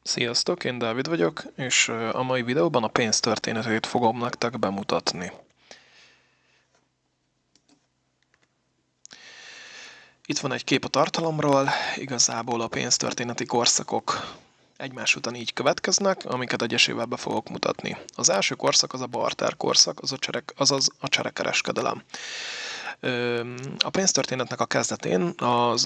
Sziasztok, én Dávid vagyok, és a mai videóban a pénz történetét fogom nektek bemutatni. Itt van egy kép a tartalomról, igazából a pénztörténeti korszakok egymás után így következnek, amiket egyesével be fogok mutatni. Az első korszak az a barter korszak, azaz a cserekereskedelem. A pénztörténetnek a kezdetén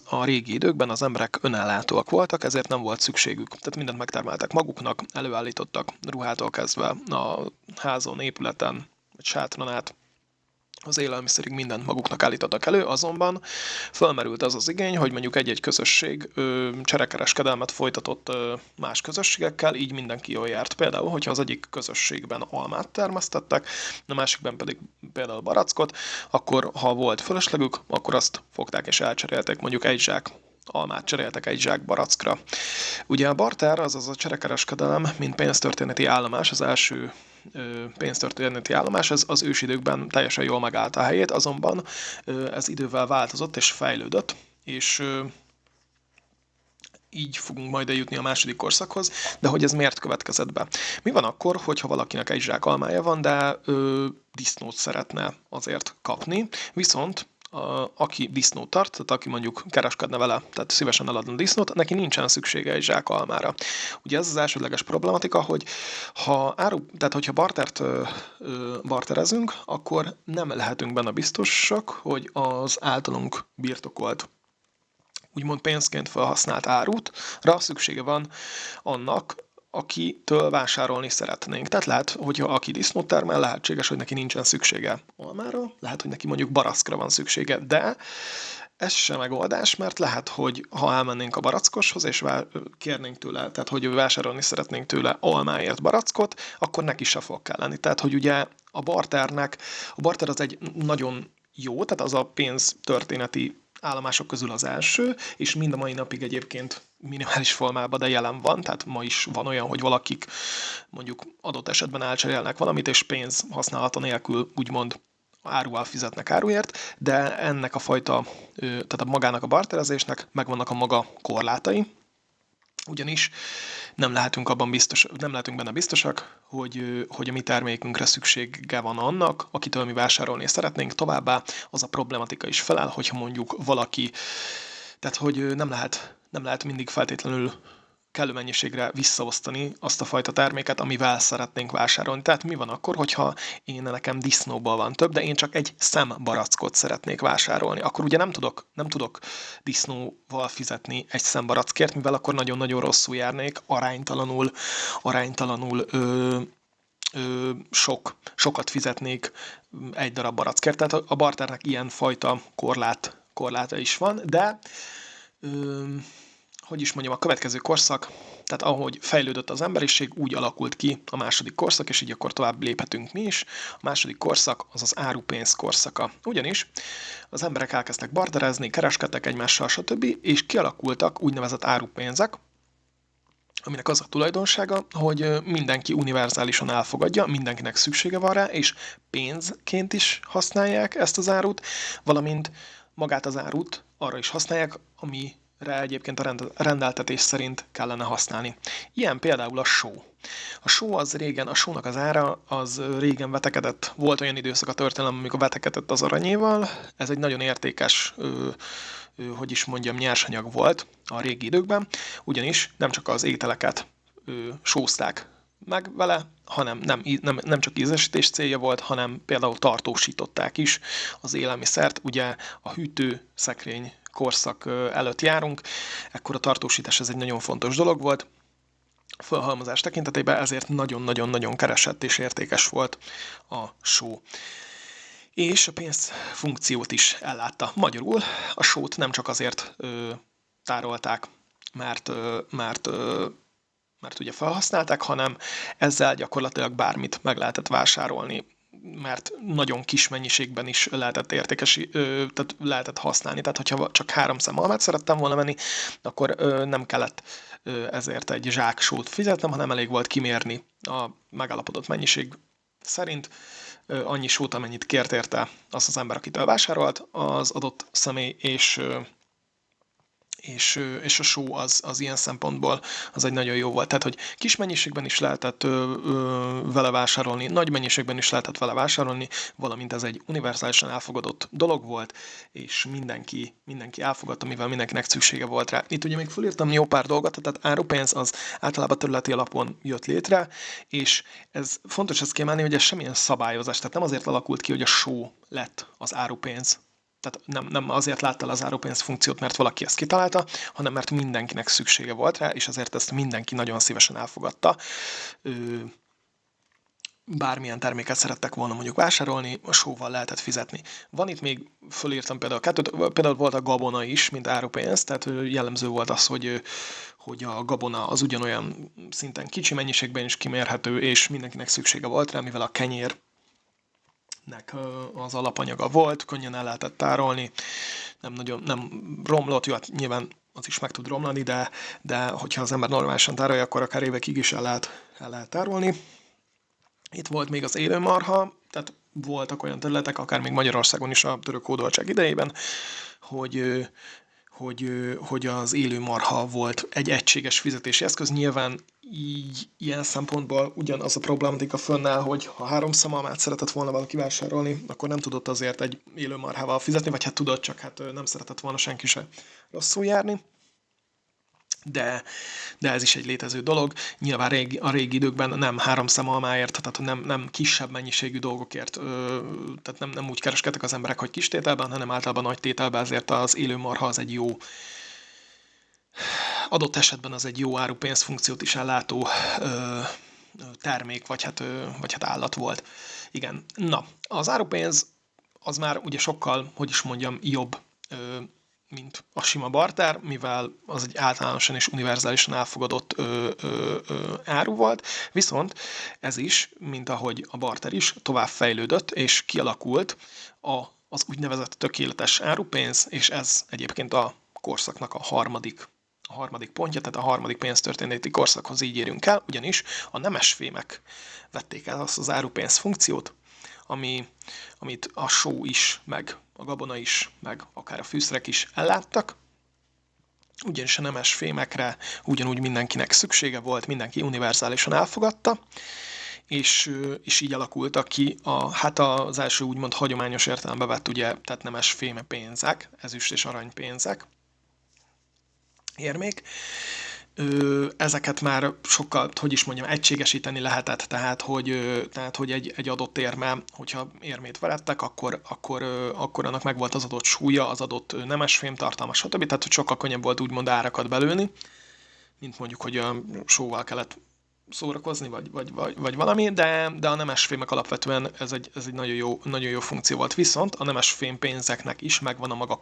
a régi időkben az emberek önellátóak voltak, ezért nem volt szükségük. Tehát mindent megtermeltek maguknak, előállítottak ruhától kezdve a házon, épületen, egy sátron át, az élelmiszerig mindent maguknak állítottak elő, azonban fölmerült az az igény, hogy mondjuk egy-egy közösség cserekereskedelmet folytatott más közösségekkel, így mindenki jól járt. Például, hogyha az egyik közösségben almát termesztettek, a másikben pedig például barackot, akkor ha volt fölöslegük, akkor azt fogták és elcserélték, mondjuk egy zsák almát cseréltek egy zsák barackra. Ugye a barter, azaz a cserekereskedelem, mint pénztörténeti állomás, az első pénztörténeti állomás, ez az ősidőkben teljesen jól megállta a helyét, azonban ez idővel változott és fejlődött, és így fogunk majd eljutni a második korszakhoz, de hogy ez miért következett be? Mi van akkor, hogyha valakinek egy zsák almája van, de disznót szeretne azért kapni, viszont aki disznót tart, tehát aki mondjuk kereskedne vele, tehát szívesen eladna disznót, neki nincsen szüksége egy zsák almára. Ugye ez az elsődleges problematika, hogy tehát hogyha bartert barterezünk, akkor nem lehetünk benne biztosak, hogy az általunk birtokolt úgymond pénzként felhasznált árútra szüksége van annak, akitől vásárolni szeretnénk. Tehát lehet, hogyha aki disznót termel, lehetséges, hogy neki nincsen szüksége almára, lehet, hogy neki mondjuk barackra van szüksége, de ez sem megoldás, mert lehet, hogy ha elmennénk a barackoshoz, és kérnénk tőle, tehát hogy vásárolni szeretnénk tőle almáért barackot, akkor neki se fog kelleni. Tehát, hogy ugye a barter az egy nagyon jó, tehát az a pénztörténeti állomások közül az első, és mind a mai napig egyébként minimális formában, de jelen van, tehát ma is van olyan, hogy valakik mondjuk adott esetben elcserélnek valamit, és pénz használata nélkül úgymond áruval fizetnek áruért, de ennek a fajta, tehát a magának a barterezésnek megvannak a maga korlátai, ugyanis nem lehetünk benne biztosak, hogy a mi termékünkre szüksége van annak, akitől mi vásárolni szeretnénk. Továbbá az a problematika is feláll, hogyha mondjuk valaki, tehát hogy nem lehet mindig feltétlenül kellő mennyiségre visszaosztani azt a fajta terméket, amivel szeretnénk vásárolni. Tehát mi van akkor, hogyha nekem disznóból van több, de én csak egy szem barackot szeretnék vásárolni. Akkor ugye nem tudok disznóval fizetni egy szem barackért, mivel akkor nagyon-nagyon rosszul járnék, aránytalanul sokat fizetnék egy darab barackért. Tehát a barternek ilyen fajta korláta is van, de hogy is mondjam, a következő korszak, tehát ahogy fejlődött az emberiség, úgy alakult ki a második korszak, és így akkor tovább léphetünk mi is. A második korszak az az árupénz korszaka. Ugyanis az emberek elkezdtek barterezni, kereskedtek egymással, stb., és kialakultak úgynevezett árupénzek, aminek az a tulajdonsága, hogy mindenki univerzálisan elfogadja, mindenkinek szüksége van rá, és pénzként is használják ezt az árut, valamint magát az árut arra is használják, amire egyébként a rendeltetés szerint kellene használni. Ilyen például a só. A sónak az ára az régen vetekedett, volt olyan időszak a történelem, amikor vetekedett az aranyéval, ez egy nagyon értékes hogy is mondjam, nyersanyag volt a régi időkben, ugyanis nem csak az ételeket sózták meg vele, hanem nem csak ízesítés célja volt, hanem például tartósították is az élelmiszert. Ugye a hűtőszekrény korszak előtt járunk, ekkor a tartósítás ez egy nagyon fontos dolog volt. A felhalmozás tekintetében ezért nagyon-nagyon-nagyon keresett és értékes volt a só. És a pénzfunkciót is ellátta. Magyarul a sót nem csak azért tárolták, mert ugye felhasználták, hanem ezzel gyakorlatilag bármit meg lehetett vásárolni, mert nagyon kis mennyiségben is lehetett tehát lehetett használni. Tehát, hogyha csak 3 szem almát szerettem volna venni, akkor nem kellett ezért egy zsák sót fizetnem, hanem elég volt kimérni a megállapodott mennyiség szerint annyi sót, amennyit kért érte az ember, akitől vásárolt az adott személy, és a só az ilyen szempontból az egy nagyon jó volt. Tehát, hogy kis mennyiségben is lehetett vele vásárolni, nagy mennyiségben is lehetett vele vásárolni, valamint ez egy univerzálisan elfogadott dolog volt, és mindenki elfogadta, mivel mindenkinek szüksége volt rá. Itt ugye még fölírtam jó pár dolgot, tehát árupénz az általában területi alapon jött létre, és ez fontos ezt kiemelni, hogy ez semmilyen szabályozás, tehát nem azért alakult ki, hogy a só lett az árupénz. Tehát nem azért látta el az árupénz funkciót, mert valaki ezt kitalálta, hanem mert mindenkinek szüksége volt rá, és azért ezt mindenki nagyon szívesen elfogadta. Bármilyen terméket szerettek volna mondjuk vásárolni, a sóval lehetett fizetni. Van itt még, fölírtam például kettőt, például volt a gabona is, mint árupénz, tehát jellemző volt az, hogy a gabona az ugyanolyan szinten kicsi mennyiségben is kimérhető, és mindenkinek szüksége volt rá, mivel a kenyér az alapanyaga volt, könnyen el lehetett tárolni, nem romlott, jó, hát nyilván az is meg tud romlani, de hogyha az ember normálisan tárolja, akkor akár évekig is el lehet tárolni. Itt volt még az élőmarha, tehát voltak olyan területek, akár még Magyarországon is a török hódoltság idejében, hogy az élőmarha volt egy egységes fizetési eszköz. Nyilván így ilyen szempontból ugyanaz a problematika fönnáll, hogy ha 3 szamalmát szeretett volna valaki vásárolni, akkor nem tudott azért egy élőmarhával fizetni, vagy hát tudott, csak hát nem szeretett volna senki se rosszul járni. De ez is egy létező dolog. Nyilván a régi időkben nem 3 szamalmáért, tehát nem kisebb mennyiségű dolgokért, tehát nem úgy kereskedtek az emberek, hogy kis tételben, hanem általában nagy tételben, ezért az élőmarha az egy jó, adott esetben az egy jó árupénz funkciót is ellátó termék, vagy hát állat volt. Igen. Na, az árupénz az már ugye sokkal, hogy is mondjam, jobb, mint a sima barter, mivel az egy általánosan és univerzálisan elfogadott áru volt, viszont ez is, mint ahogy a barter is, tovább fejlődött, és kialakult az úgynevezett tökéletes árupénz, és ez egyébként a korszaknak a harmadik pontja, tehát a harmadik pénztörténeti korszakhoz így érünk el, ugyanis a nemesfémek vették el azt az árupénz funkciót, amit a só is, meg a gabona is, meg akár a fűszerek is elláttak. Ugyanis a nemesfémekre ugyanúgy mindenkinek szüksége volt, mindenki univerzálisan elfogadta, és így alakultak ki az első úgymond hagyományos értelembe vett, ugye, tehát nemesfém pénzek, ezüst és aranypénzek, érmék. Ezeket már sokkal, hogy is mondjam, egységesíteni lehetett, tehát hogy egy adott érme, hogyha érmét verettek, akkor annak megvolt az adott súlya, az adott nemesfém tartalma, stb. Tehát, hogy sokkal könnyebb volt úgymond árakat belőni, mint mondjuk, hogy a sóval kellett szórakozni, vagy valami, de a nemesfémek alapvetően ez egy nagyon jó funkció volt. Viszont a nemesfém pénzeknek is megvan a maga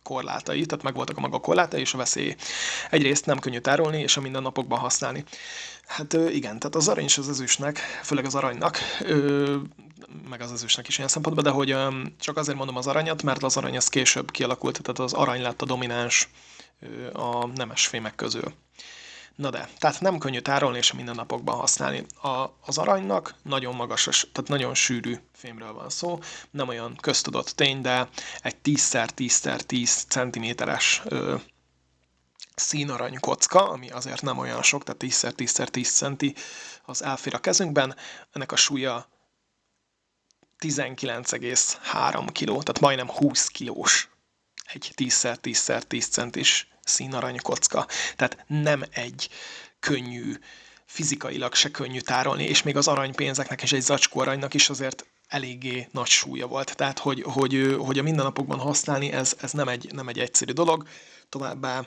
korlátai, tehát megvoltak a maga korlátai és a veszély. Egyrészt nem könnyű tárolni, és a mindennapokban használni. Hát igen, tehát az arany és az ezüstnek, főleg az aranynak, meg az ezüstnek is ilyen szempontból, de hogy csak azért mondom az aranyat, mert az arany az később kialakult, tehát az arany lett a domináns a nemesfémek közül. Na de, tehát nem könnyű tárolni és a mindennapokban használni. Az aranynak nagyon magas, tehát nagyon sűrű fémről van szó, nem olyan köztudott tény, de egy 10x10x10 cm-es színarany kocka, ami azért nem olyan sok, tehát 10x10x10 cm az elfér a kezünkben, ennek a súlya 19,3 kg, tehát majdnem 20 kilós egy 10x10x10 centis színarany kocka. Tehát nem egy könnyű, fizikailag se könnyű tárolni, és még az aranypénzeknek és egy zacskó aranynak is azért eléggé nagy súlya volt. Tehát, hogy a mindennapokban használni, ez nem egy egyszerű dolog. Továbbá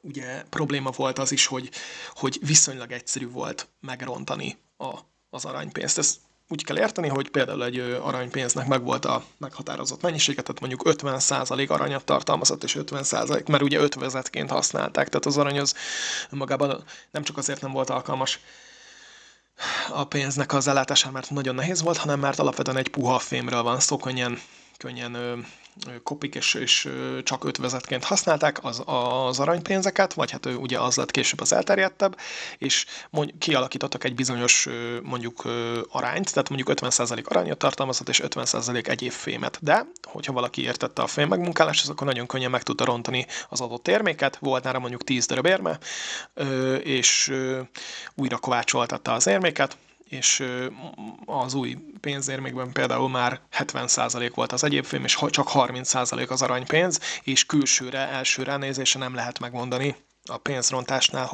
ugye probléma volt az is, hogy viszonylag egyszerű volt megrontani az aranypénzt. Ezt úgy kell érteni, hogy például egy aranypénznek megvolt a meghatározott mennyisége, tehát mondjuk 50% aranyat tartalmazott, és 50%, mert ugye ötvözetként használták, tehát az arany az magában nem csak azért nem volt alkalmas a pénznek az ellátására, mert nagyon nehéz volt, hanem mert alapvetően egy puha fémről van szó, könnyen kopik, és csak ötvezetként használták az aranypénzeket, vagy hát ugye az lett később az elterjedtebb, és kialakítottak egy bizonyos mondjuk arányt, tehát mondjuk 50% aranyat tartalmazott, és 50% egyéb fémet. De, hogyha valaki értette a fém megmunkálást, akkor nagyon könnyen meg tudta rontani az adott érméket, volt nála mondjuk 10 darab érme, és újra kovácsoltatta az érméket, és az új pénzérmékben például már 70% volt az egyéb fém, és csak 30% az aranypénz, és külsőre, első ránézésre nem lehet megmondani a pénzrontásnál,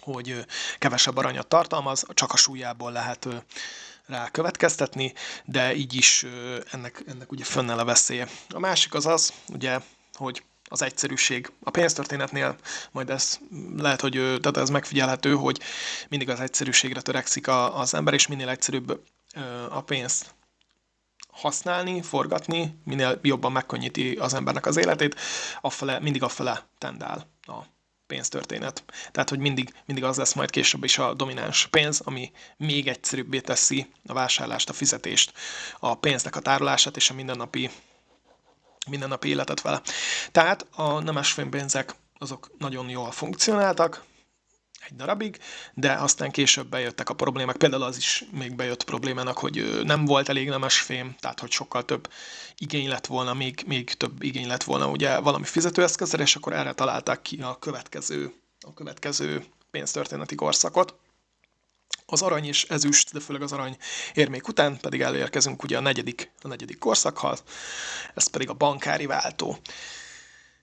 hogy kevesebb aranyat tartalmaz, csak a súlyából lehet rá következtetni, de így is ennek ugye fönnáll a veszélye. A másik az, ugye, hogy az egyszerűség. A pénztörténetnél majd ez lehet, hogy tehát ez megfigyelhető, hogy mindig az egyszerűségre törekszik az ember, és minél egyszerűbb a pénzt használni, forgatni, minél jobban megkönnyíti az embernek az életét, mindig afele tendál a pénztörténet. Tehát, hogy mindig az lesz majd később is a domináns pénz, ami még egyszerűbbé teszi a vásárlást, a fizetést, a pénznek a tárolását és a mindennapi életet vele. Tehát a nemes fémpénzek azok nagyon jól funkcionáltak egy darabig, de aztán később bejöttek a problémák. Például az is még bejött problémának, hogy nem volt elég nemes fém, tehát hogy sokkal több igény lett volna, még több igény lett volna ugye valami fizetőeszközre, és akkor erre találták ki a következő pénztörténeti korszakot. Az arany és ezüst, de főleg az arany érmék után pedig elérkezünk ugye a negyedik korszakhoz, ez pedig a bankári váltó.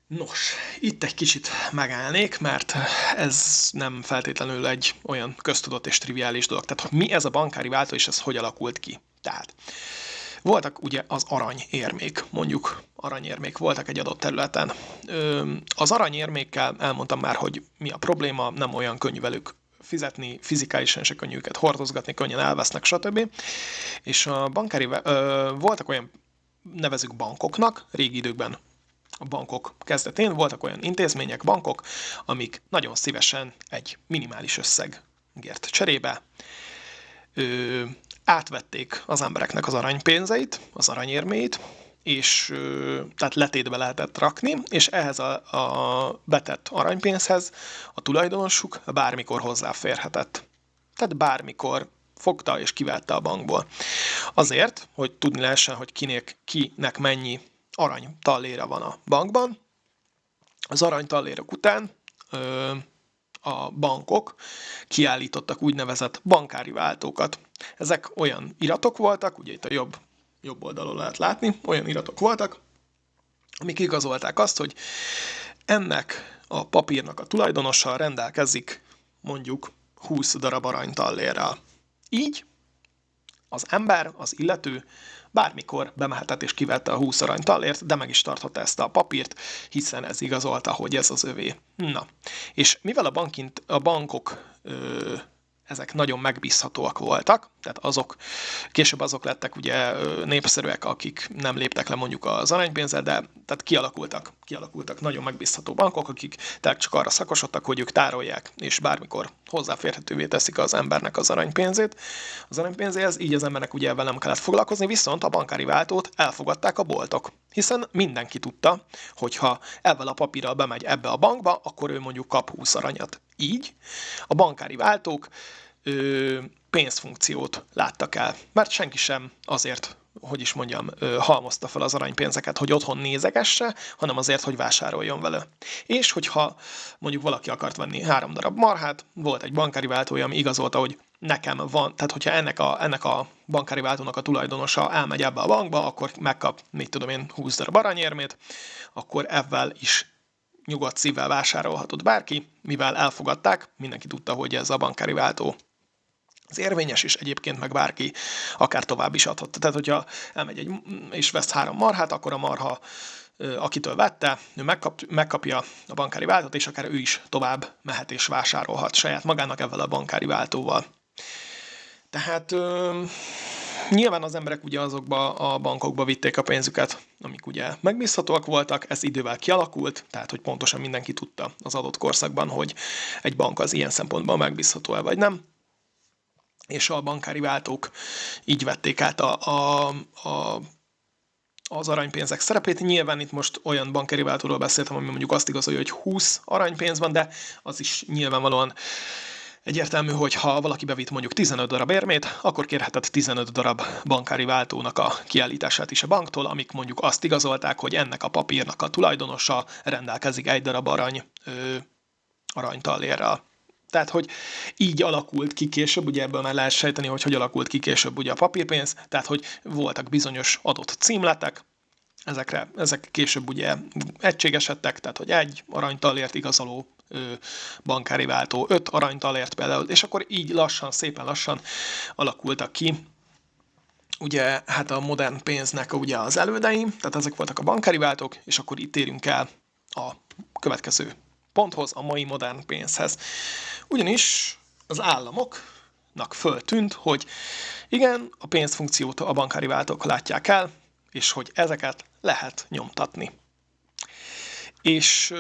Nos, itt egy kicsit megállnék, mert ez nem feltétlenül egy olyan köztudott és triviális dolog. Tehát mi ez a bankári váltó, és ez hogy alakult ki? Tehát voltak ugye az aranyérmék, mondjuk aranyérmék voltak egy adott területen. Az aranyérmékkel elmondtam már, hogy mi a probléma, nem olyan könnyű velük fizetni, fizikálisan se könnyű őket hordozgatni, könnyen elvesznek, stb. És a bankári voltak olyan, nevezük bankoknak, régi időkben a bankok kezdetén voltak olyan intézmények, bankok, amik nagyon szívesen egy minimális összegért cserébe átvették az embereknek az aranypénzeit, az aranyérméit, és tehát letétbe lehetett rakni, és ehhez a betett aranypénzhez a tulajdonosuk bármikor hozzáférhetett. Tehát bármikor fogta és kivette a bankból. Azért, hogy tudni lehessen, hogy kinek mennyi aranytalléra van a bankban. Az aranytallérok után a bankok kiállítottak úgynevezett bankári váltókat. Ezek olyan iratok voltak, ugye itt a jobb oldalon lehet látni, olyan iratok voltak, amik igazolták azt, hogy ennek a papírnak a tulajdonosa rendelkezik mondjuk 20 darab aranytallérrel. Így az ember, az illető bármikor bemehetett és kivette a 20 aranytallért, de meg is tarthatta ezt a papírt, hiszen ez igazolta, hogy ez az övé. Na, és mivel a bankok ezek nagyon megbízhatóak voltak, tehát később azok lettek ugye népszerűek, akik nem léptek le mondjuk az aranypénzzel, de tehát kialakultak nagyon megbízható bankok, akik tehát csak arra szakosodtak, hogy ők tárolják, és bármikor hozzáférhetővé teszik az embernek az aranypénzéhez, így az embernek ugye ebben nem kellett foglalkozni, viszont a bankári váltót elfogadták a boltok, hiszen mindenki tudta, hogy ha ezzel a papírral bemegy ebbe a bankba, akkor ő mondjuk kap 20 aranyat. Így a bankári váltók pénzfunkciót láttak el, mert senki sem azért, halmozta fel az aranypénzeket, hogy otthon nézegesse, hanem azért, hogy vásároljon vele. És hogyha mondjuk valaki akart venni 3 darab marhát, volt egy bankári váltója, ami igazolta, hogy nekem van, tehát hogyha ennek a bankári váltónak a tulajdonosa elmegy ebbe a bankba, akkor megkap, 20 darab aranyérmét, akkor ezzel is nyugodt szívvel vásárolhatott bárki, mivel elfogadták, mindenki tudta, hogy ez a bankári váltó az érvényes, és egyébként meg bárki akár tovább is adhatta. Tehát, hogyha elmegy és vesz 3 marhát, akkor a marha, akitől vette, ő megkapja a bankári váltót, és akár ő is tovább mehet és vásárolhat saját magának ezzel a bankári váltóval. Tehát nyilván az emberek ugye azokba a bankokba vitték a pénzüket, amik ugye megbízhatóak voltak, ez idővel kialakult, tehát hogy pontosan mindenki tudta az adott korszakban, hogy egy bank az ilyen szempontból megbízható-e vagy nem. És a bankári váltók így vették át a az aranypénzek szerepét. Nyilván itt most olyan bankkeri váltóról beszéltem, ami mondjuk azt igazolja, hogy 20 aranypénz van, de az is nyilvánvalóan egyértelmű, hogy ha valaki bevitt mondjuk 15 darab érmét, akkor kérhetett 15 darab bankári váltónak a kiállítását is a banktól, amik mondjuk azt igazolták, hogy ennek a papírnak a tulajdonosa rendelkezik egy darab aranytallérrel. Tehát, hogy így alakult ki később, ugye ebből már lehet sejteni, hogy alakult ki később ugye a papírpénz, tehát, hogy voltak bizonyos adott címletek, ezek később ugye egységesedtek, tehát, hogy egy aranytallért igazoló bankári váltó, 5 aranytallért például, és akkor így lassan, szépen lassan alakultak ki ugye hát a modern pénznek ugye az elődei, tehát ezek voltak a bankári váltók, és akkor itt térünk el a következő ponthoz, a mai modern pénzhez. Ugyanis az államoknak föltűnt, hogy igen, a pénzfunkciót a bankári váltók látják el, és hogy ezeket lehet nyomtatni. És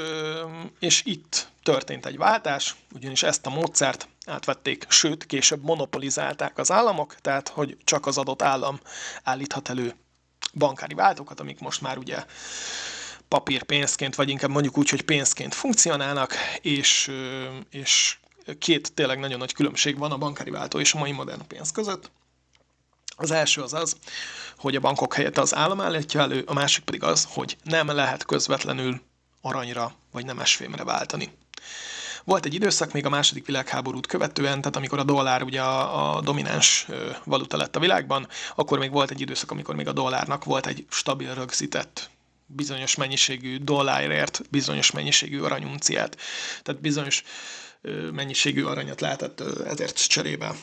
itt történt egy váltás, ugyanis ezt a módszert átvették, sőt, később monopolizálták az államok, tehát hogy csak az adott állam állíthat elő bankári váltókat, amik most már ugye papírpénzként, vagy inkább mondjuk úgy, hogy pénzként funkcionálnak, és két tényleg nagyon nagy különbség van a bankári váltó és a mai modern pénz között. Az első az, hogy a bankok helyett az állam állítja elő, a másik pedig az, hogy nem lehet közvetlenül aranyra vagy nemesfémre váltani. Volt egy időszak még a második világháborút követően, tehát amikor a dollár ugye a domináns valuta lett a világban, akkor még volt egy időszak, amikor még a dollárnak volt egy stabil rögzített bizonyos mennyiségű dollárért, bizonyos mennyiségű aranyunciát, tehát bizonyos mennyiségű aranyat lehetett ezért cserébe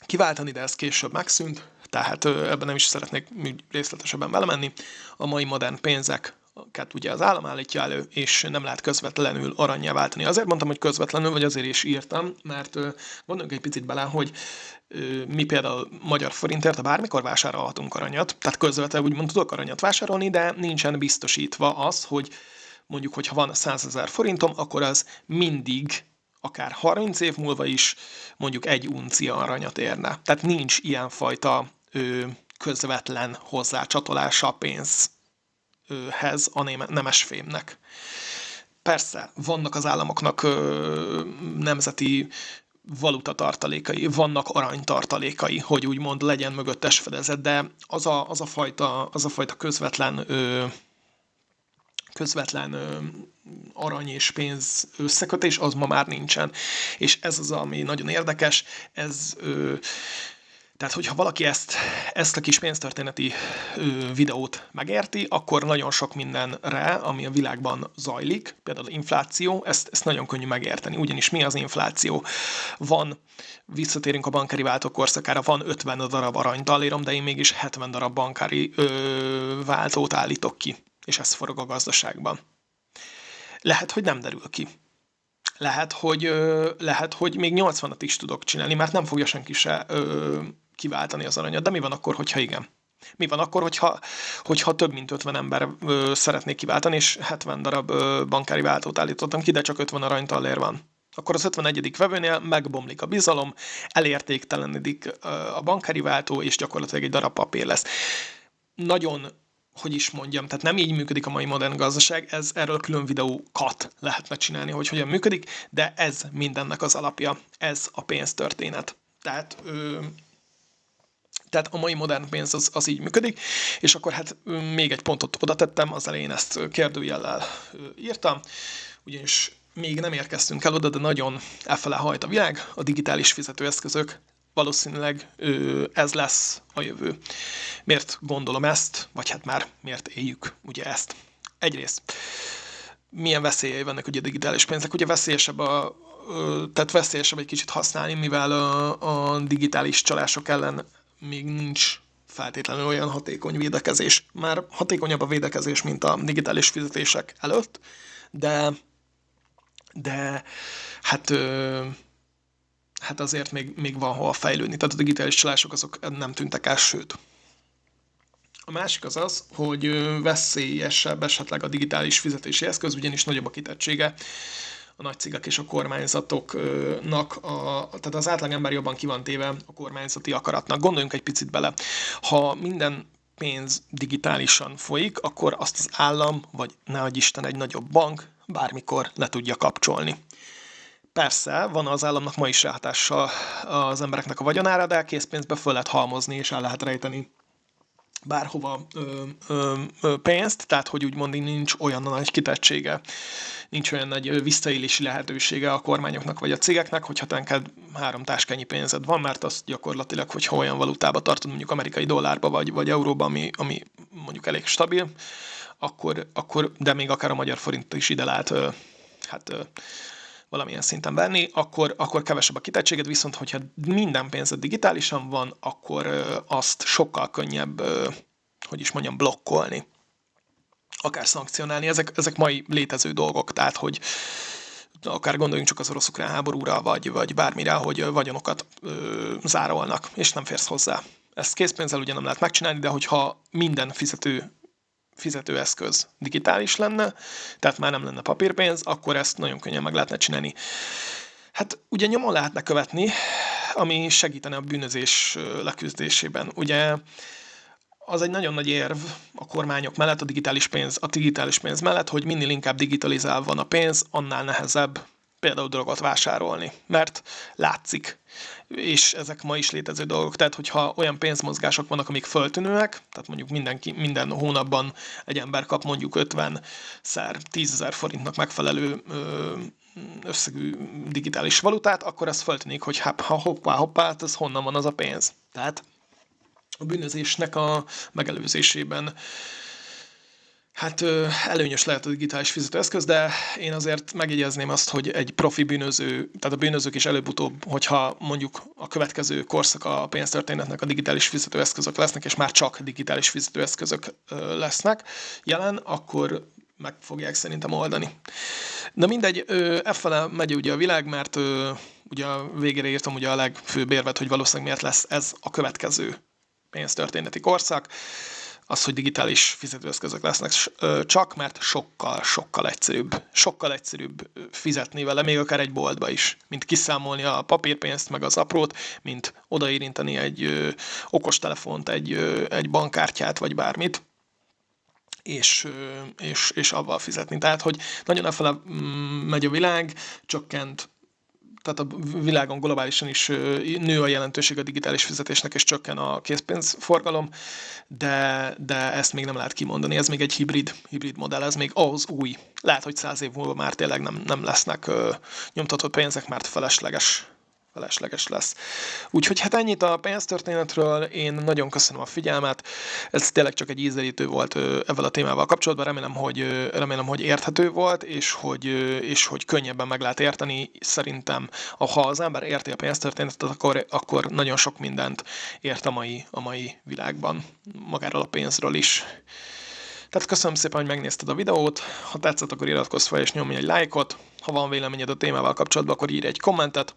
kiváltani, de ez később megszűnt, tehát ebben nem is szeretnék részletesebben belemenni. A mai modern pénzeket ugye az állam állítja elő, és nem lehet közvetlenül arannyá váltani. Azért mondtam, hogy közvetlenül, vagy azért is írtam, mert gondoljunk egy picit bele, hogy mi például magyar forintért bármikor vásárolhatunk aranyat, tehát közvetlenül úgymond tudok aranyat vásárolni, de nincsen biztosítva az, hogy mondjuk, hogyha van 100 000 forintom, akkor az mindig akár 30 év múlva is mondjuk 1 uncia aranyat érne. Tehát nincs ilyenfajta közvetlen hozzácsatolása a pénzhez a nemesfémnek. Persze, vannak az államoknak nemzeti valutatartalékai, vannak aranytartalékai, hogy úgymond legyen mögöttes fedezet, de az a fajta közvetlen arany és pénz összekötés, az ma már nincsen. És ez az, ami nagyon érdekes, tehát hogyha valaki ezt a kis pénztörténeti videót megérti, akkor nagyon sok mindenre, ami a világban zajlik, például infláció, ezt nagyon könnyű megérteni. Ugyanis mi az infláció? Visszatérünk a bankári váltók korszakára, van 50 darab aranytallérom, de én mégis 70 darab bankári váltót állítok ki, és ez forog a gazdaságban. Lehet, hogy nem derül ki. Lehet, hogy még 80-at is tudok csinálni, mert nem fogja senki se kiváltani az aranyat. De mi van akkor, hogyha igen? Mi van akkor, hogyha több mint 50 ember szeretnék kiváltani, és 70 darab bankári váltót állítottam ki, de csak 50 aranytallér van? Akkor az 51. vevőnél megbomlik a bizalom, elértéktelenedik a bankári váltó, és gyakorlatilag egy darab papír lesz. Nagyon, hogy is mondjam, tehát nem így működik a mai modern gazdaság, erről külön videókat lehetne csinálni, hogy hogyan működik, de ez mindennek az alapja, ez a pénztörténet. Tehát a mai modern pénz az így működik, és akkor hát még egy pontot oda tettem, az elején ezt kérdőjellel írtam, ugyanis még nem érkeztünk el oda, de nagyon elfele hajt a világ, a digitális fizetőeszközök, valószínűleg ez lesz a jövő. Miért gondolom ezt, vagy hát már miért éljük ugye ezt? Egyrészt, milyen veszélyei vannak ugye a digitális pénznek? Ugye veszélyesebb egy kicsit használni, mivel a digitális csalások ellen még nincs feltétlenül olyan hatékony védekezés. Már hatékonyabb a védekezés, mint a digitális fizetések előtt, de hát azért még van hol fejlődni. Tehát a digitális csalások azok nem tűntek el, sőt. A másik az, hogy veszélyesebb esetleg a digitális fizetési eszköz, ugyanis nagyobb a kitettsége a nagy cégek és a kormányzatoknak, tehát az átlagember jobban ki van téve a kormányzati akaratnak. Gondoljunk egy picit bele. Ha minden pénz digitálisan folyik, akkor azt az állam, vagy nehogy Isten egy nagyobb bank bármikor le tudja kapcsolni. Persze, van az államnak ma is ráhatása az embereknek a vagyonára, de készpénzbe föl lehet halmozni, és el lehet rejteni bárhova pénzt, tehát hogy úgymond nincs olyan nagy kitettsége, nincs olyan nagy visszaélési lehetősége a kormányoknak vagy a cégeknek, hogyha te neked 3 táskányi pénzed van, mert azt gyakorlatilag, hogyha olyan valutába tartod, mondjuk amerikai dollárba vagy euróba, ami mondjuk elég stabil, akkor de még akár a magyar forint is ide lehet valamilyen szinten venni, akkor kevesebb a kitettséged, viszont hogyha minden pénzed digitálisan van, akkor azt sokkal könnyebb, blokkolni, akár szankcionálni. Ezek mai létező dolgok, tehát hogy akár gondoljunk csak az orosz-ukrán háborúra, vagy bármire, hogy vagyonokat zárolnak, és nem férsz hozzá. Ezt készpénzzel ugye nem lehet megcsinálni, de hogyha minden fizetőeszköz digitális lenne, tehát már nem lenne papírpénz, akkor ezt nagyon könnyen meg lehetne csinálni. Hát ugye nyomon lehetne követni, ami segítene a bűnözés leküzdésében. Ugye az egy nagyon nagy érv a kormányok mellett, a digitális pénz mellett, hogy minél inkább digitalizálva van a pénz, annál nehezebb például drogot vásárolni, mert látszik. És ezek ma is létező dolgok. Tehát, hogyha olyan pénzmozgások vannak, amik föltűnőek, tehát mondjuk minden hónapban egy ember kap mondjuk 50-szer 10 000 forintnak megfelelő összegű digitális valutát, akkor ez föltűnik, hogy hoppá, ez honnan van az a pénz. Tehát a bűnözésnek a megelőzésében előnyös lehet a digitális fizetőeszköz, de én azért megjegyezném azt, hogy egy profi bűnöző, tehát a bűnözők is előbb-utóbb, hogyha mondjuk a következő korszak a pénztörténetnek a digitális fizetőeszközök lesznek, és már csak digitális fizetőeszközök lesznek jelen, akkor meg fogják szerintem oldani. Na mindegy, effele megy ugye a világ, mert ugye a végére írtam ugye a legfőbb érvet, hogy valószínűleg miért lesz ez a következő pénztörténeti korszak, az, hogy digitális fizetőeszközök lesznek csak, mert sokkal egyszerűbb fizetni vele, még akár egy boltba is, mint kiszámolni a papírpénzt, meg az aprót, mint odaérinteni egy okostelefont, egy bankkártyát, vagy bármit, és avval fizetni. Tehát, hogy nagyon elfele megy a világ, csökkent, tehát a világon globálisan is nő a jelentőség a digitális fizetésnek, és csökken a készpénzforgalom, de ezt még nem lehet kimondani. Ez még egy hibrid modell, ez még ahhoz új. Lehet, hogy 100 év múlva már tényleg nem lesznek nyomtatott pénzek, mert felesleges lesz. Úgyhogy hát ennyit a pénztörténetről, én nagyon köszönöm a figyelmet, ez tényleg csak egy ízelítő volt ezzel a témával kapcsolatban, remélem, hogy érthető volt, és hogy könnyebben meg lehet érteni. Szerintem, ha az ember érti a pénztörténetet, akkor nagyon sok mindent ért a mai világban, magáról a pénzről is. Tehát köszönöm szépen, hogy megnézted a videót, ha tetszett, akkor iratkozz fel és nyomj egy lájkot, ha van véleményed a témával kapcsolatban, akkor írj egy kommentet,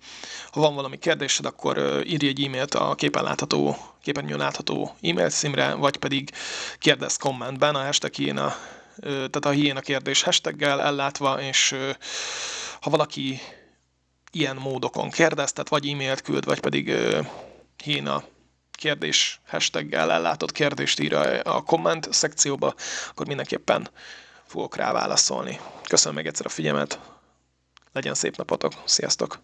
ha van valami kérdésed, akkor írj egy e-mailt a képernyőn látható e-mail címre, vagy pedig kérdezz kommentben a hashtag hiéna, tehát a hiéna kérdés hashtaggel ellátva, és ha valaki ilyen módokon kérdez, tehát vagy e-mailt küld, vagy pedig hiéna kérdés hashtaggel ellátott kérdést ír a komment szekcióba, akkor mindenképpen fogok rá válaszolni. Köszönöm még egyszer a figyelmet, legyen szép napotok, sziasztok!